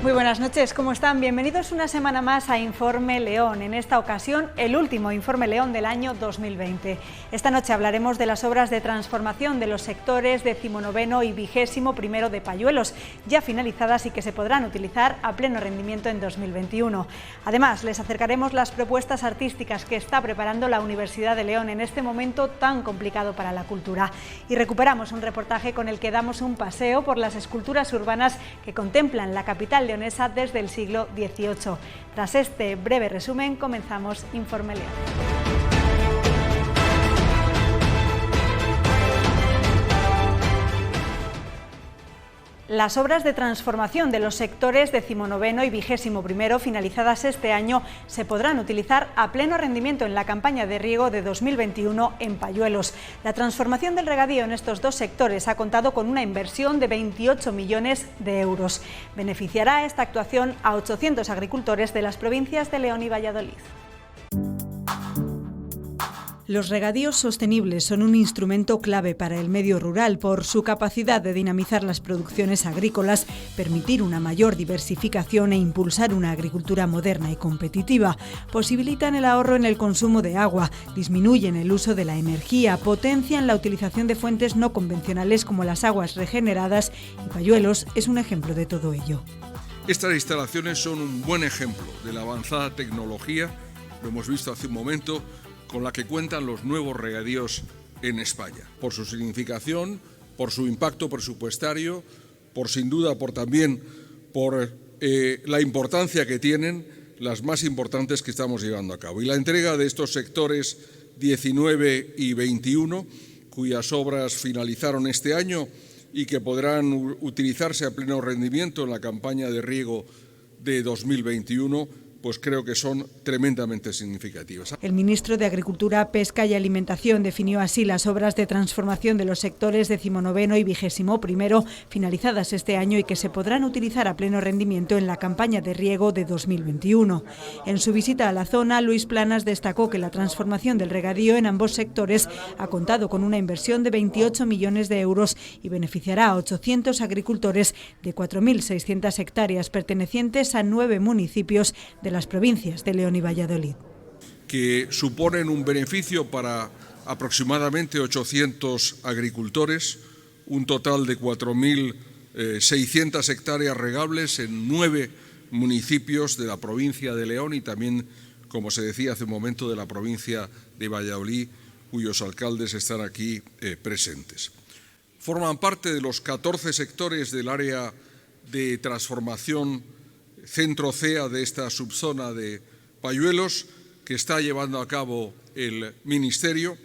Muy buenas noches, ¿cómo están? Bienvenidos una semana más a Informe León. En esta ocasión, el último Informe León del año 2020. Esta noche hablaremos de las obras de transformación de los sectores 19º y 21º de Payuelos, ya finalizadas y que se podrán utilizar a pleno rendimiento en 2021. Además, les acercaremos las propuestas artísticas que está preparando la Universidad de León en este momento tan complicado para la cultura. Y recuperamos un reportaje con el que damos un paseo por las esculturas urbanas que contemplan la capital leonesa desde el siglo XVIII. Tras este breve resumen, comenzamos Informe León. Las obras de transformación de los sectores 19º y 21º finalizadas este año se podrán utilizar a pleno rendimiento en la campaña de riego de 2021 en Payuelos. La transformación del regadío en estos dos sectores ha contado con una inversión de 28 millones de euros. Beneficiará esta actuación a 800 agricultores de las provincias de León y Valladolid. Los regadíos sostenibles son un instrumento clave para el medio rural por su capacidad de dinamizar las producciones agrícolas, permitir una mayor diversificación e impulsar una agricultura moderna y competitiva. Posibilitan el ahorro en el consumo de agua, disminuyen el uso de la energía, potencian la utilización de fuentes no convencionales como las aguas regeneradas y Payuelos es un ejemplo de todo ello. Estas instalaciones son un buen ejemplo de la avanzada tecnología, lo hemos visto hace un momento, con la que cuentan los nuevos regadíos en España, por su significación, por su impacto presupuestario, sin duda por la importancia que tienen, las más importantes que estamos llevando a cabo. Y la entrega de estos sectores 19 y 21, cuyas obras finalizaron este año y que podrán utilizarse a pleno rendimiento en la campaña de riego de 2021, pues creo que son tremendamente significativas. El ministro de Agricultura, Pesca y Alimentación definió así las obras de transformación de los sectores 19º y 21º finalizadas este año y que se podrán utilizar a pleno rendimiento en la campaña de riego de 2021. En su visita a la zona, Luis Planas destacó que la transformación del regadío en ambos sectores ha contado con una inversión de 28 millones de euros y beneficiará a 800 agricultores de 4.600 hectáreas pertenecientes a 9 municipios de las provincias de León y Valladolid. Que suponen un beneficio para aproximadamente 800 agricultores, un total de 4.600 hectáreas regables en 9 municipios de la provincia de León y también, como se decía hace un momento, de la provincia de Valladolid, cuyos alcaldes están aquí presentes. Forman parte de los 14 sectores del área de transformación centro CEA de esta subzona de Payuelos que está llevando a cabo el Ministerio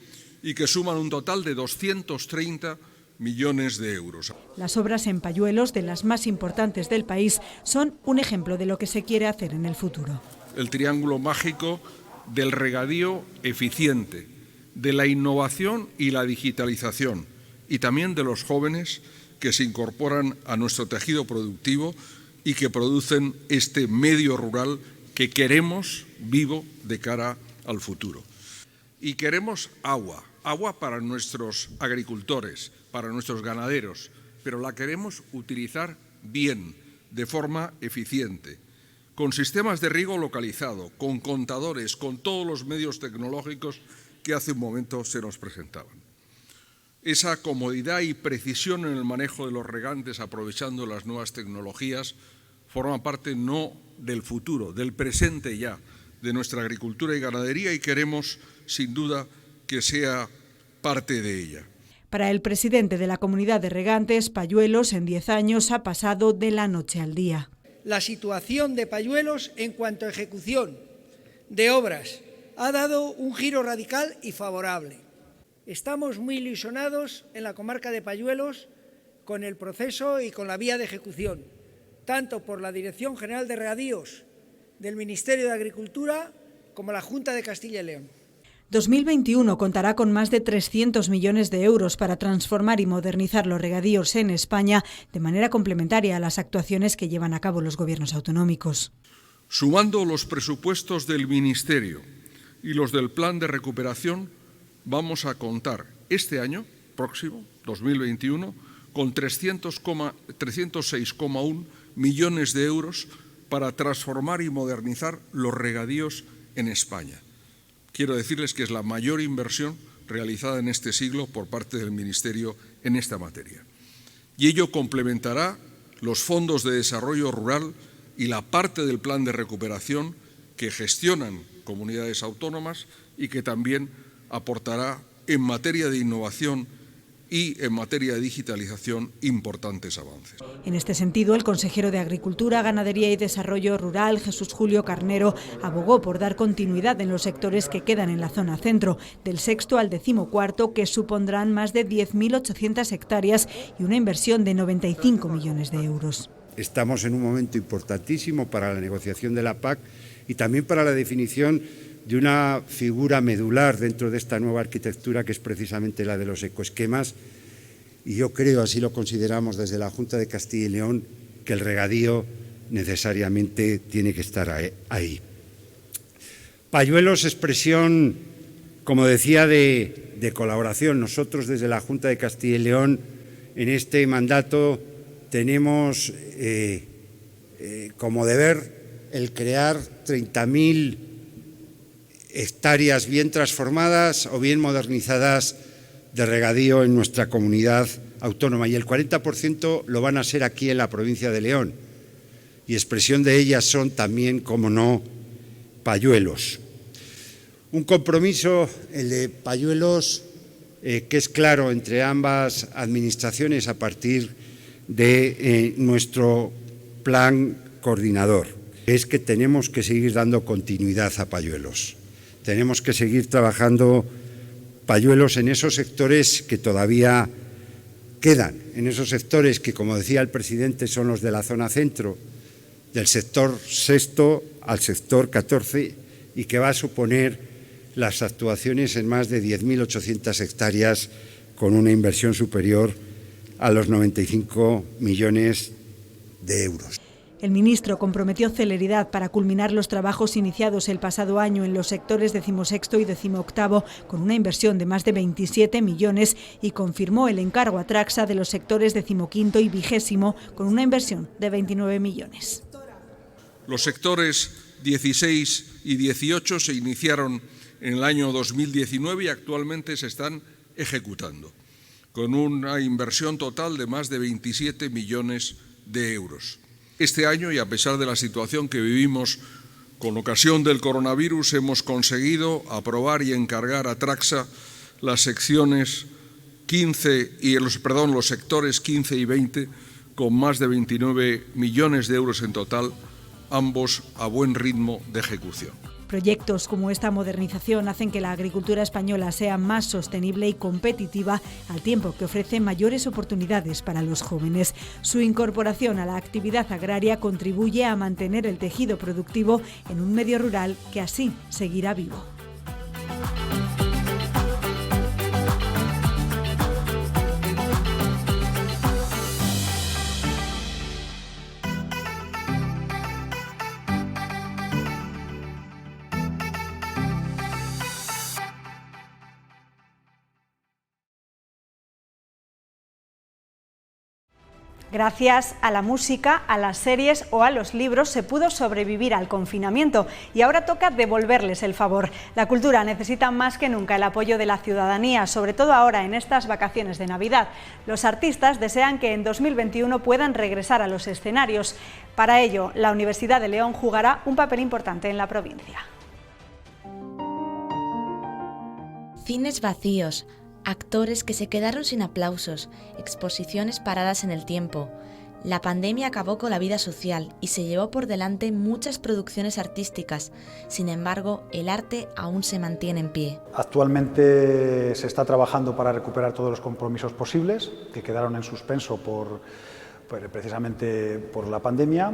y que suman un total de 230 millones de euros. Las obras en Payuelos, de las más importantes del país, son un ejemplo de lo que se quiere hacer en el futuro. El triángulo mágico del regadío eficiente, de la innovación y la digitalización y también de los jóvenes que se incorporan a nuestro tejido productivo y que producen este medio rural que queremos vivo de cara al futuro. Y queremos agua para nuestros agricultores, para nuestros ganaderos, pero la queremos utilizar bien, de forma eficiente, con sistemas de riego localizado, con contadores, con todos los medios tecnológicos que hace un momento se nos presentaban. Esa comodidad y precisión en el manejo de los regantes, aprovechando las nuevas tecnologías, forma parte no del futuro, del presente ya, de nuestra agricultura y ganadería y queremos, sin duda, que sea parte de ella. Para el presidente de la Comunidad de Regantes, Payuelos en 10 años ha pasado de la noche al día. La situación de Payuelos en cuanto a ejecución de obras ha dado un giro radical y favorable. Estamos muy ilusionados en la comarca de Payuelos con el proceso y con la vía de ejecución, tanto por la Dirección General de Regadíos del Ministerio de Agricultura como la Junta de Castilla y León. 2021 contará con más de 300 millones de euros para transformar y modernizar los regadíos en España de manera complementaria a las actuaciones que llevan a cabo los gobiernos autonómicos. Sumando los presupuestos del Ministerio y los del Plan de Recuperación, vamos a contar este año próximo, 2021, con 306,1 millones de euros para transformar y modernizar los regadíos en España. Quiero decirles que es la mayor inversión realizada en este siglo por parte del Ministerio en esta materia. Y ello complementará los fondos de desarrollo rural y la parte del plan de recuperación que gestionan comunidades autónomas y que también aportará en materia de innovación y en materia de digitalización importantes avances. En este sentido, el consejero de Agricultura, Ganadería y Desarrollo Rural, Jesús Julio Carnero, abogó por dar continuidad en los sectores que quedan en la zona centro, del 6º al 14º, que supondrán más de 10.800 hectáreas y una inversión de 95 millones de euros. Estamos en un momento importantísimo para la negociación de la PAC y también para la definición de una figura medular dentro de esta nueva arquitectura, que es precisamente la de los ecoesquemas, y yo creo, así lo consideramos desde la Junta de Castilla y León, que el regadío necesariamente tiene que estar ahí. Payuelos, expresión, como decía, de colaboración. Nosotros desde la Junta de Castilla y León en este mandato tenemos como deber el crear 30.000 hectáreas bien transformadas o bien modernizadas de regadío en nuestra comunidad autónoma, y el 40% lo van a ser aquí en la provincia de León, y expresión de ellas son también, como no, Payuelos. Un compromiso, el de Payuelos, que es claro entre ambas administraciones a partir de nuestro plan coordinador, es que tenemos que seguir dando continuidad a Payuelos. Tenemos que seguir trabajando Payuelos en esos sectores que todavía quedan, en esos sectores que, como decía el presidente, son los de la zona centro, del sector 6º al sector 14, y que va a suponer las actuaciones en más de 10.800 hectáreas con una inversión superior a los 95 millones de euros. El ministro comprometió celeridad para culminar los trabajos iniciados el pasado año en los sectores 16º y 18º con una inversión de más de 27 millones y confirmó el encargo a Traxa de los sectores 15º y 20º con una inversión de 29 millones. Los sectores 16 y 18 se iniciaron en el año 2019 y actualmente se están ejecutando, con una inversión total de más de 27 millones de euros. Este año, y a pesar de la situación que vivimos con ocasión del coronavirus, hemos conseguido aprobar y encargar a Traxa las secciones los sectores 15 y 20 con más de 29 millones de euros en total, ambos a buen ritmo de ejecución. Proyectos como esta modernización hacen que la agricultura española sea más sostenible y competitiva, al tiempo que ofrece mayores oportunidades para los jóvenes. Su incorporación a la actividad agraria contribuye a mantener el tejido productivo en un medio rural que así seguirá vivo. Gracias a la música, a las series o a los libros se pudo sobrevivir al confinamiento y ahora toca devolverles el favor. La cultura necesita más que nunca el apoyo de la ciudadanía, sobre todo ahora en estas vacaciones de Navidad. Los artistas desean que en 2021 puedan regresar a los escenarios. Para ello, la Universidad de León jugará un papel importante en la provincia. Cines vacíos, actores que se quedaron sin aplausos, exposiciones paradas en el tiempo. La pandemia acabó con la vida social y se llevó por delante muchas producciones artísticas. Sin embargo, el arte aún se mantiene en pie. Actualmente se está trabajando para recuperar todos los compromisos posibles que quedaron en suspenso precisamente por la pandemia,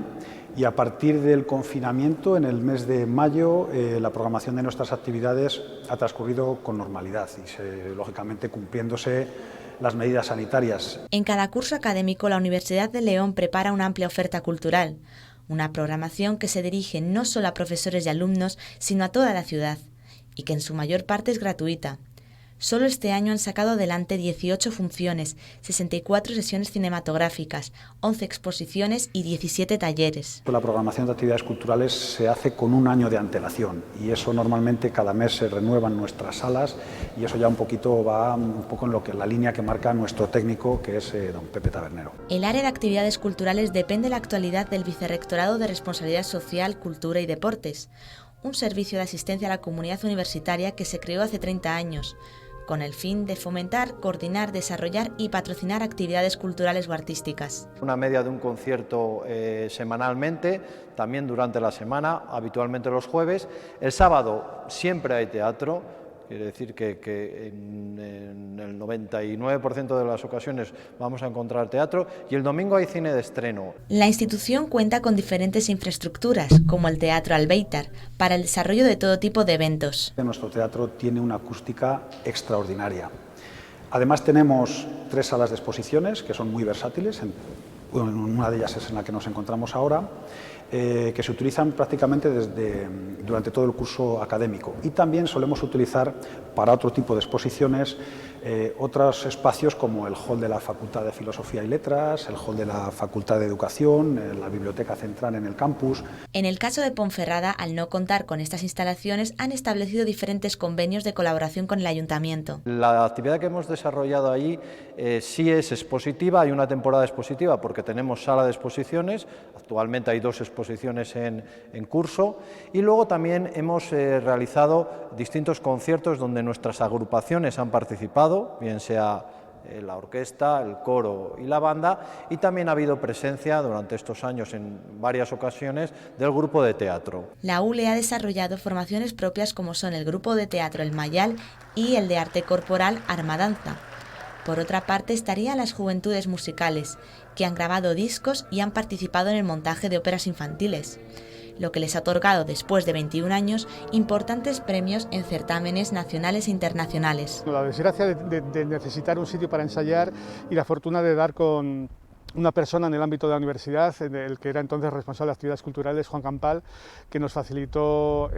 y a partir del confinamiento, en el mes de mayo, la programación de nuestras actividades ha transcurrido con normalidad y lógicamente cumpliéndose las medidas sanitarias. En cada curso académico, la Universidad de León prepara una amplia oferta cultural, una programación que se dirige no solo a profesores y alumnos, sino a toda la ciudad, y que en su mayor parte es gratuita. Solo este año han sacado adelante 18 funciones, 64 sesiones cinematográficas, 11 exposiciones y 17 talleres. La programación de actividades culturales se hace con un año de antelación y eso normalmente cada mes se renuevan nuestras salas y eso ya un poquito va un poco en la línea que marca nuestro técnico, que es don Pepe Tabernero. El área de actividades culturales depende en la actualidad del Vicerrectorado de Responsabilidad Social, Cultura y Deportes, un servicio de asistencia a la comunidad universitaria que se creó hace 30 años, con el fin de fomentar, coordinar, desarrollar y patrocinar actividades culturales o artísticas. Una media de un concierto semanalmente, también durante la semana, habitualmente los jueves. El sábado siempre hay teatro. Quiere decir que en el 99% de las ocasiones vamos a encontrar teatro y el domingo hay cine de estreno. La institución cuenta con diferentes infraestructuras, como el Teatro Albéitar, para el desarrollo de todo tipo de eventos. Nuestro teatro tiene una acústica extraordinaria. Además tenemos 3 salas de exposiciones que son muy versátiles, una de ellas es en la que nos encontramos ahora, que se utilizan prácticamente durante todo el curso académico y también solemos utilizar para otro tipo de exposiciones otros espacios como el hall de la Facultad de Filosofía y Letras, el hall de la Facultad de Educación, la Biblioteca Central en el campus. En el caso de Ponferrada, al no contar con estas instalaciones, han establecido diferentes convenios de colaboración con el Ayuntamiento. La actividad que hemos desarrollado allí sí es expositiva, hay una temporada expositiva porque tenemos sala de exposiciones, actualmente hay 2 exposiciones en curso y luego también hemos realizado distintos conciertos donde nuestras agrupaciones han participado, bien sea la orquesta, el coro y la banda, y también ha habido presencia durante estos años en varias ocasiones del grupo de teatro. La ULE ha desarrollado formaciones propias como son el grupo de teatro El Mayal y el de arte corporal Armadanza. Por otra parte estarían las juventudes musicales, que han grabado discos y han participado en el montaje de óperas infantiles, lo que les ha otorgado, después de 21 años, importantes premios en certámenes nacionales e internacionales. La desgracia de necesitar un sitio para ensayar y la fortuna de dar con una persona en el ámbito de la universidad, el que era entonces responsable de actividades culturales, Juan Campal, que nos facilitó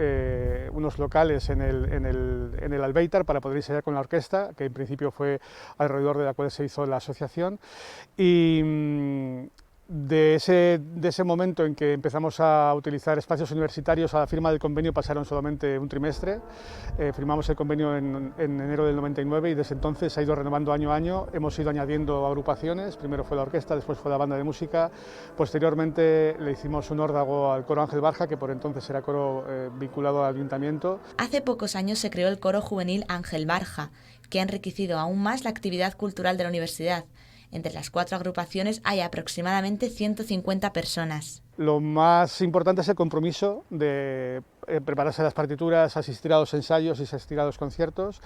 unos locales en el Albéitar para poder ensayar con la orquesta, que en principio fue alrededor de la cual se hizo la asociación. Y de ese momento en que empezamos a utilizar espacios universitarios, a la firma del convenio pasaron solamente un trimestre. Firmamos el convenio en enero del 99 y desde entonces se ha ido renovando año a año. Hemos ido añadiendo agrupaciones, primero fue la orquesta, después fue la banda de música. Posteriormente le hicimos un órdago al coro Ángel Barja, que por entonces era coro vinculado al ayuntamiento. Hace pocos años se creó el coro juvenil Ángel Barja, que ha enriquecido aún más la actividad cultural de la universidad. Entre las 4 agrupaciones hay aproximadamente 150 personas. Lo más importante es el compromiso de prepararse las partituras, asistir a los ensayos y asistir a los conciertos.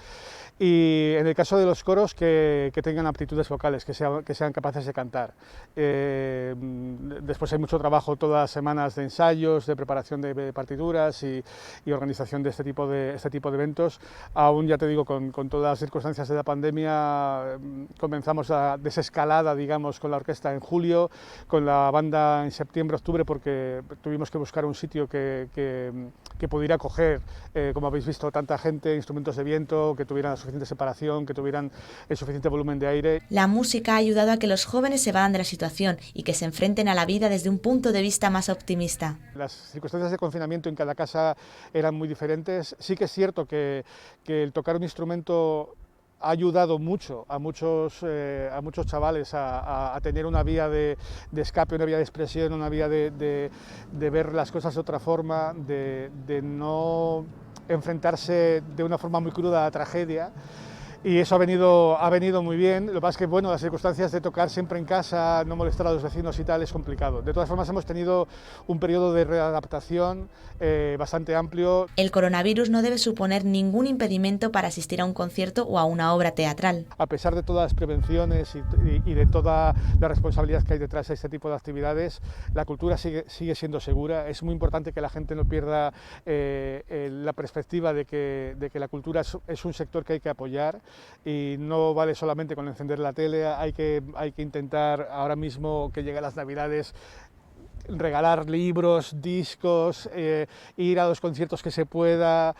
Y en el caso de los coros, que tengan aptitudes vocales, que sean capaces de cantar. Después hay mucho trabajo todas las semanas de ensayos, de preparación de partituras y organización de este tipo de eventos. Aún, ya te digo, con todas las circunstancias de la pandemia, comenzamos la desescalada, digamos, con la orquesta en julio, con la banda en septiembre, octubre, porque tuvimos que buscar un sitio que pudiera acoger, como habéis visto, tanta gente, instrumentos de viento, que tuvieran la suficiente separación, que tuvieran el suficiente volumen de aire. La música ha ayudado a que los jóvenes se vayan de la situación y que se enfrenten a la vida desde un punto de vista más optimista. Las circunstancias de confinamiento en cada casa eran muy diferentes. Sí que es cierto que el tocar un instrumento ha ayudado mucho a muchos chavales a tener una vía de escape, una vía de expresión, una vía de ver las cosas de otra forma, de no enfrentarse de una forma muy cruda a la tragedia. Y eso ha venido muy bien. Lo que pasa es que, bueno, las circunstancias de tocar siempre en casa, no molestar a los vecinos y tal, es complicado. De todas formas, hemos tenido un periodo de readaptación bastante amplio. El coronavirus no debe suponer ningún impedimento para asistir a un concierto o a una obra teatral. A pesar de todas las prevenciones y de toda la responsabilidad que hay detrás de este tipo de actividades, la cultura sigue siendo segura. Es muy importante que la gente no pierda la perspectiva de que la cultura es un sector que hay que apoyar. Y no vale solamente con encender la tele, hay que intentar ahora mismo que lleguen las Navidades regalar libros, discos, ir a los conciertos que se pueda,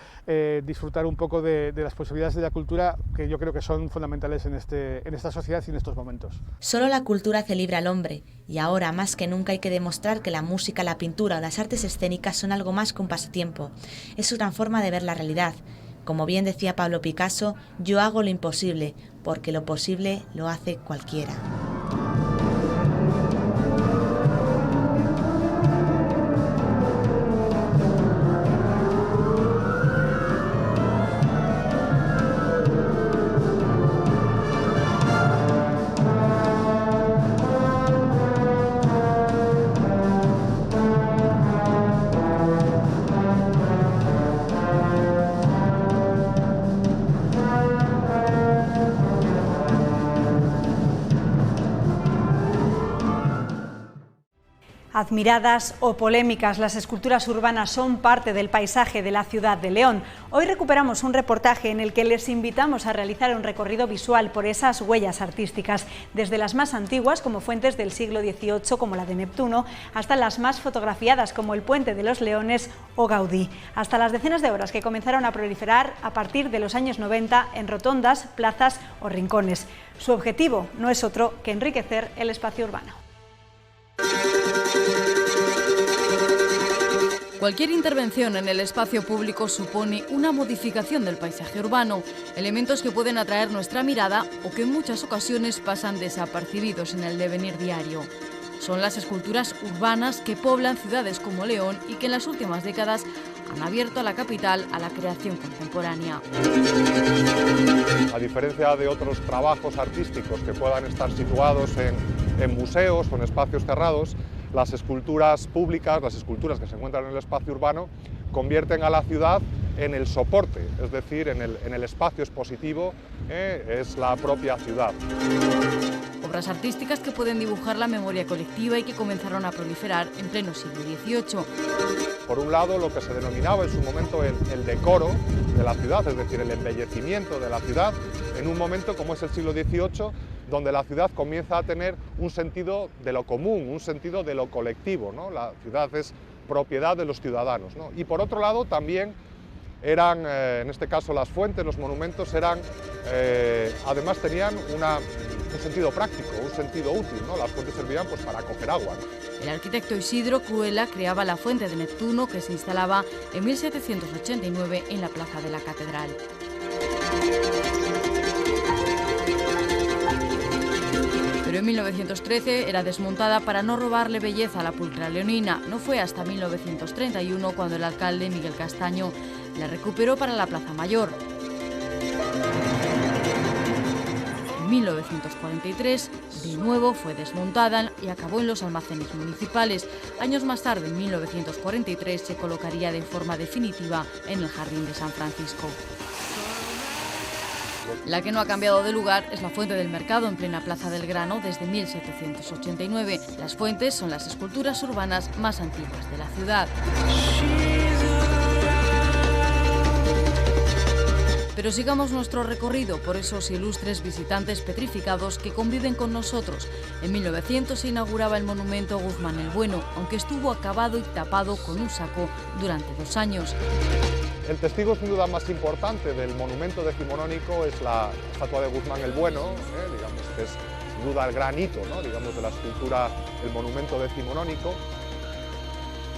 disfrutar un poco de las posibilidades de la cultura, que yo creo que son fundamentales en esta sociedad y en estos momentos. Solo la cultura hace libre al hombre, y ahora más que nunca hay que demostrar que la música, la pintura o las artes escénicas son algo más que un pasatiempo. Es una forma de ver la realidad. Como bien decía Pablo Picasso, yo hago lo imposible, porque lo posible lo hace cualquiera. Admiradas o polémicas, las esculturas urbanas son parte del paisaje de la ciudad de León. Hoy recuperamos un reportaje en el que les invitamos a realizar un recorrido visual por esas huellas artísticas, desde las más antiguas, como fuentes del siglo XVIII, como la de Neptuno, hasta las más fotografiadas, como el Puente de los Leones o Gaudí, hasta las decenas de obras que comenzaron a proliferar a partir de los años 90 en rotondas, plazas o rincones. Su objetivo no es otro que enriquecer el espacio urbano. Cualquier intervención en el espacio público supone una modificación del paisaje urbano, elementos que pueden atraer nuestra mirada o que en muchas ocasiones pasan desapercibidos en el devenir diario. Son las esculturas urbanas que poblan ciudades como León y que en las últimas décadas han abierto a la capital a la creación contemporánea. A diferencia de otros trabajos artísticos que puedan estar situados en museos o en espacios cerrados, las esculturas públicas, las esculturas que se encuentran en el espacio urbano, convierten a la ciudad en el soporte, es decir, en el espacio expositivo, es la propia ciudad. Obras artísticas que pueden dibujar la memoria colectiva y que comenzaron a proliferar en pleno siglo XVIII. Por un lado, lo que se denominaba en su momento el decoro de la ciudad, es decir, el embellecimiento de la ciudad, en un momento como es el siglo XVIII, donde la ciudad comienza a tener un sentido de lo común, un sentido de lo colectivo, ¿no? La ciudad es propiedad de los ciudadanos, ¿no? Y por otro lado también eran, en este caso las fuentes, los monumentos eran, además tenían un sentido práctico, un sentido útil, ¿no? Las fuentes servían pues para coger agua, ¿no? El arquitecto Isidro Cruela creaba la fuente de Neptuno, que se instalaba en 1789 en la plaza de la catedral. Pero en 1913 era desmontada para no robarle belleza a la pulcra leonina. No fue hasta 1931 cuando el alcalde Miguel Castaño la recuperó para la Plaza Mayor. En 1943 de nuevo fue desmontada y acabó en los almacenes municipales. Años más tarde, en 1943, se colocaría de forma definitiva en el Jardín de San Francisco. La que no ha cambiado de lugar es la Fuente del Mercado en plena Plaza del Grano desde 1789. Las fuentes son las esculturas urbanas más antiguas de la ciudad. Pero sigamos nuestro recorrido por esos ilustres visitantes petrificados que conviven con nosotros. En 1900 se inauguraba el monumento Guzmán el Bueno, aunque estuvo acabado y tapado con un saco durante 2 años. El testigo sin duda más importante del monumento decimonónico es la estatua de Guzmán el Bueno, digamos que es sin duda el gran hito, ¿no? Digamos, de la escultura, el monumento decimonónico.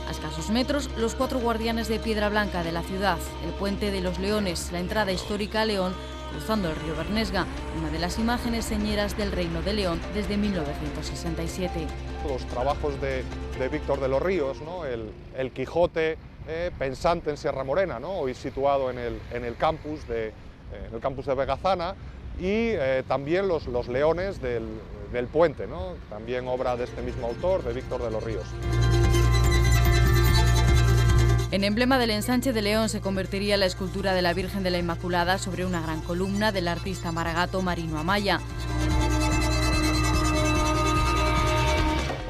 A escasos metros, los 4 guardianes de piedra blanca de la ciudad, el Puente de los Leones, la entrada histórica a León, cruzando el río Bernesga, una de las imágenes señeras del Reino de León desde 1967. Los trabajos de Víctor de los Ríos, ¿no? El Quijote pensante en Sierra Morena, ¿no? Hoy situado en el campus de Vegazana, y también los leones del puente, ¿no? También obra de este mismo autor, de Víctor de los Ríos. En emblema del ensanche de León se convertiría la escultura de la Virgen de la Inmaculada sobre una gran columna del artista maragato Marino Amaya.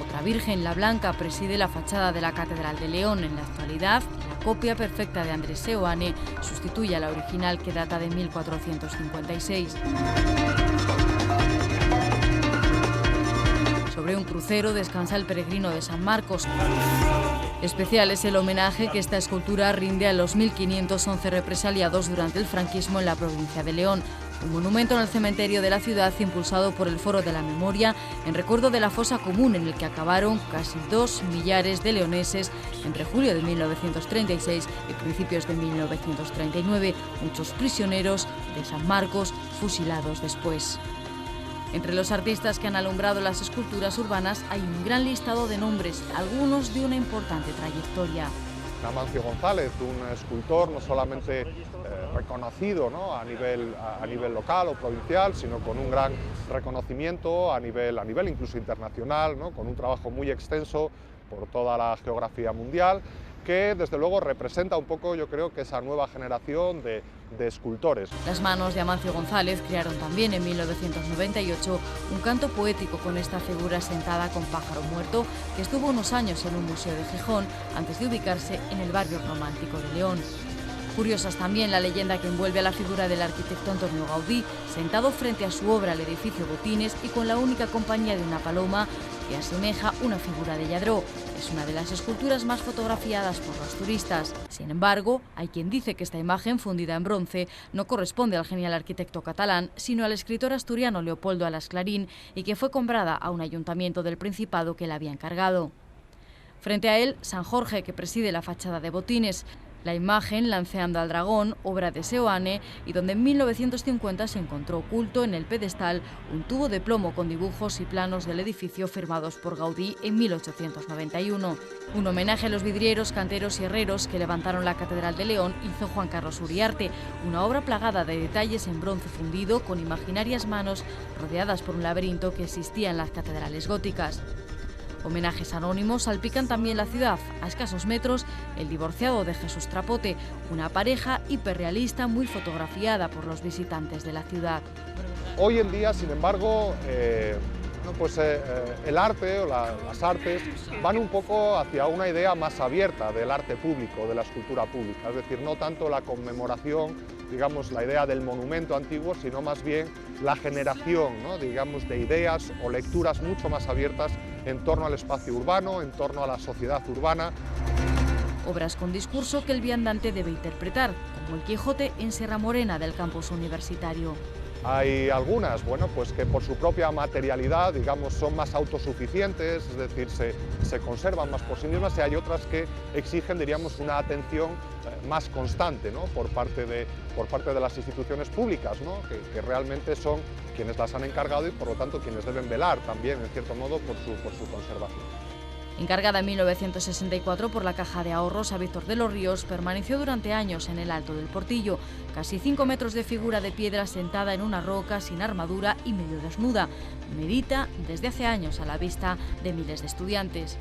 Otra Virgen, la Blanca, preside la fachada de la Catedral de León. En la actualidad, la copia perfecta de Andrés Seoane sustituye a la original, que data de 1456. Sobre un crucero descansa el peregrino de San Marcos. Especial es el homenaje que esta escultura rinde a los 1.511 represaliados durante el franquismo en la provincia de León. Un monumento en el cementerio de la ciudad impulsado por el Foro de la Memoria en recuerdo de la fosa común en el que acabaron casi 2 millares de leoneses entre julio de 1936 y principios de 1939, muchos prisioneros de San Marcos fusilados después. Entre los artistas que han alumbrado las esculturas urbanas hay un gran listado de nombres, algunos de una importante trayectoria. Amancio González, un escultor no solamente reconocido, ¿no?, a nivel local o provincial, sino con un gran reconocimiento a nivel incluso internacional, ¿no?, con un trabajo muy extenso por toda la geografía mundial, que desde luego representa un poco, yo creo, que esa nueva generación de escultores. Las manos de Amancio González crearon también en 1998 un canto poético con esta figura sentada con pájaro muerto, que estuvo unos años en un museo de Gijón antes de ubicarse en el barrio romántico de León. Curiosa es también la leyenda que envuelve a la figura del arquitecto Antonio Gaudí, sentado frente a su obra, el edificio Botines, y con la única compañía de una paloma que asemeja una figura de Lladró. Es una de las esculturas más fotografiadas por los turistas. Sin embargo, hay quien dice que esta imagen, fundida en bronce, no corresponde al genial arquitecto catalán, sino al escritor asturiano Leopoldo Alas Clarín, y que fue comprada a un ayuntamiento del Principado que la había encargado. Frente a él, San Jorge, que preside la fachada de Botines. La imagen, Lanceando al dragón, obra de Seoane, y donde en 1950 se encontró oculto en el pedestal un tubo de plomo con dibujos y planos del edificio firmados por Gaudí en 1891. Un homenaje a los vidrieros, canteros y herreros que levantaron la Catedral de León hizo Juan Carlos Uriarte, una obra plagada de detalles en bronce fundido con imaginarias manos rodeadas por un laberinto que existía en las catedrales góticas. Homenajes anónimos salpican también la ciudad. A escasos metros, el divorciado de Jesús Trapote, una pareja hiperrealista muy fotografiada por los visitantes de la ciudad. Hoy en día, sin embargo, el arte o las artes van un poco hacia una idea más abierta del arte público, de la escultura pública, es decir, no tanto la conmemoración, digamos, la idea del monumento antiguo, sino más bien la generación, ¿no?, digamos, de ideas o lecturas mucho más abiertas en torno al espacio urbano, en torno a la sociedad urbana. Obras con discurso que el viandante debe interpretar, como el Quijote en Sierra Morena del campus universitario. Hay algunas, bueno, pues que por su propia materialidad, digamos, son más autosuficientes, es decir, se conservan más por sí mismas, y hay otras que exigen, diríamos, una atención más constante, ¿no?, por parte de las instituciones públicas, ¿no?, que realmente son quienes las han encargado y por lo tanto quienes deben velar también, en cierto modo, por su conservación. Encargada en 1964 por la Caja de Ahorros a Víctor de los Ríos, permaneció durante años en el Alto del Portillo, casi 5 metros de figura de piedra sentada en una roca sin armadura y medio desnuda. Medita desde hace años a la vista de miles de estudiantes.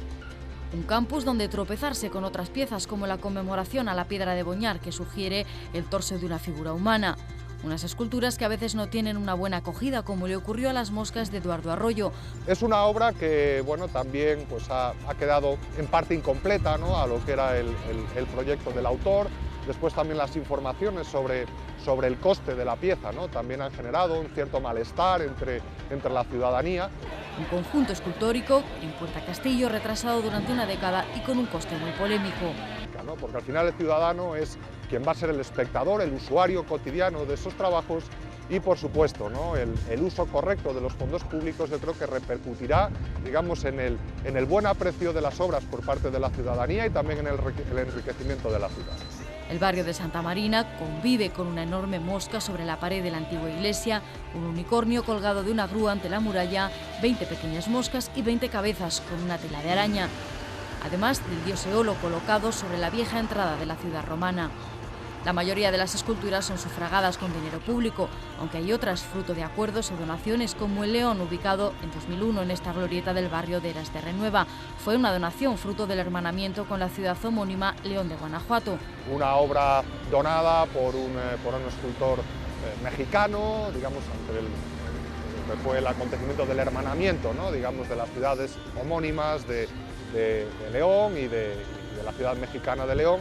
Un campus donde tropezarse con otras piezas como la conmemoración a la piedra de Boñar, que sugiere el torso de una figura humana. Unas esculturas que a veces no tienen una buena acogida, como le ocurrió a las moscas de Eduardo Arroyo. Es una obra que, bueno, también pues, ha quedado en parte incompleta, ¿no?, a lo que era el proyecto del autor. Después también las informaciones sobre el coste de la pieza, ¿no?, también han generado un cierto malestar entre la ciudadanía. Un conjunto escultórico en Puerta Castillo retrasado durante una década y con un coste muy polémico. ¿No? Porque al final el ciudadano es quien va a ser el espectador, el usuario cotidiano de esos trabajos y, por supuesto, ¿no?, el uso correcto de los fondos públicos, yo creo que repercutirá, digamos, en el buen aprecio de las obras por parte de la ciudadanía y también en el enriquecimiento de la ciudad. El barrio de Santa Marina convive con una enorme mosca sobre la pared de la antigua iglesia, un unicornio colgado de una grúa ante la muralla, 20 pequeñas moscas y 20 cabezas con una tela de araña, además del dios Eolo colocado sobre la vieja entrada de la ciudad romana. La mayoría de las esculturas son sufragadas con dinero público, aunque hay otras fruto de acuerdos o donaciones, como el león ubicado en 2001 en esta glorieta del barrio de Eras de Renueva. Fue una donación fruto del hermanamiento con la ciudad homónima León de Guanajuato. Una obra donada por un escultor mexicano, digamos, fue el acontecimiento del hermanamiento, ¿no?, digamos, de las ciudades homónimas de León y de la ciudad mexicana de León.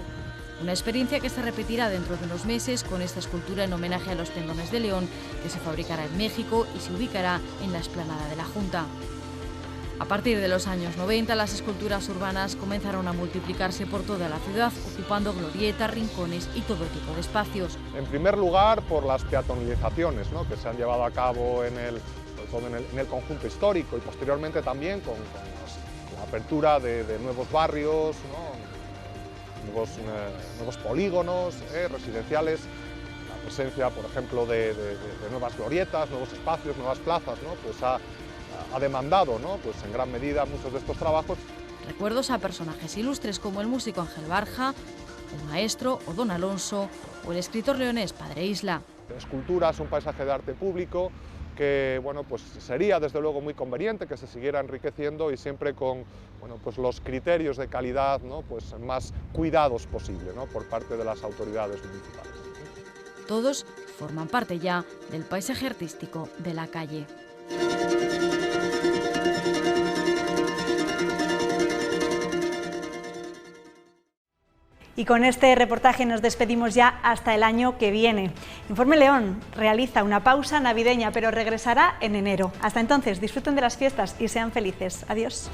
Una experiencia que se repetirá dentro de unos meses con esta escultura en homenaje a los tendones de León, que se fabricará en México y se ubicará en la explanada de la Junta. A partir de los años 90, las esculturas urbanas comenzaron a multiplicarse por toda la ciudad, ocupando glorietas, rincones y todo tipo de espacios. En primer lugar, por las peatonalizaciones, ¿no?, que se han llevado a cabo en el conjunto histórico y posteriormente también con la apertura de nuevos barrios, ¿no?, nuevos polígonos residenciales, la presencia, por ejemplo, de nuevas glorietas, nuevos espacios, nuevas plazas, ¿no?, pues ha demandado, ¿no?, pues en gran medida muchos de estos trabajos. Recuerdos a personajes ilustres como el músico Ángel Barja, el maestro o Don Alonso o el escritor leonés Padre Isla. Escultura es un paisaje de arte público que, bueno, pues sería desde luego muy conveniente que se siguiera enriqueciendo y siempre con, bueno, pues los criterios de calidad, ¿no?, pues más cuidados posible, ¿no?, por parte de las autoridades municipales. Todos forman parte ya del paisaje artístico de la calle. Y con este reportaje nos despedimos ya hasta el año que viene. Informe León realiza una pausa navideña, pero regresará en enero. Hasta entonces, disfruten de las fiestas y sean felices. Adiós.